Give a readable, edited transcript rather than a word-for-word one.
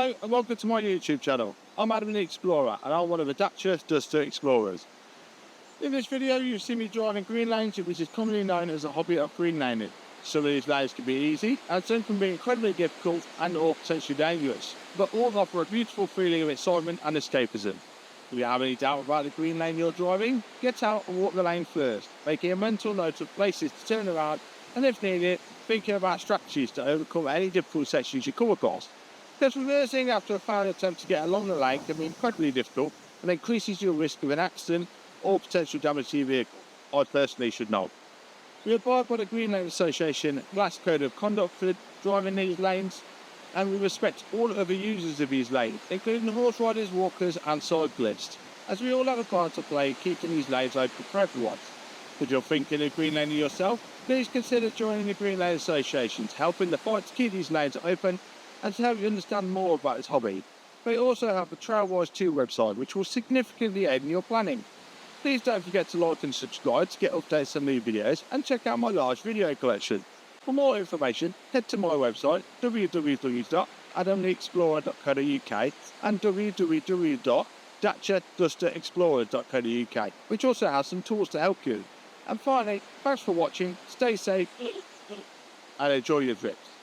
Hello and welcome to my YouTube channel. I'm Adam the Explorer and I'm one of the Dacia Duster Explorers. In this video you'll see me driving green lanes, which is commonly known as a hobby of green laning. Some of these lanes can be easy and some can be incredibly difficult and or potentially dangerous, but all offer a beautiful feeling of excitement and escapism. If you have any doubt about the green lane you're driving, get out and walk the lane first, making a mental note of places to turn around and if needed, thinking about strategies to overcome any difficult sections you come across. Because reversing after a failed attempt to get along the lane can be incredibly difficult and increases your risk of an accident or potential damage to your vehicle. I personally should know. We abide by the Green Lane Association Glass Code of Conduct for driving these lanes, and we respect all other users of these lanes, including horse riders, walkers and cyclists, as we all have a part to play keeping these lanes open for everyone. If you're thinking of green laning yourself, please consider joining the Green Lane Association to help in the fight to keep these lanes open and to help you understand more about this hobby. We also have the Trailwise 2 website, which will significantly aid in your planning. Please don't forget to like and subscribe to get updates on new videos and check out my large video collection. For more information, head to my website www.adamtheexplorer.co.uk and www.daciadusterexplorer.co.uk, which also has some tools to help you. And finally, thanks for watching, stay safe and enjoy your trips.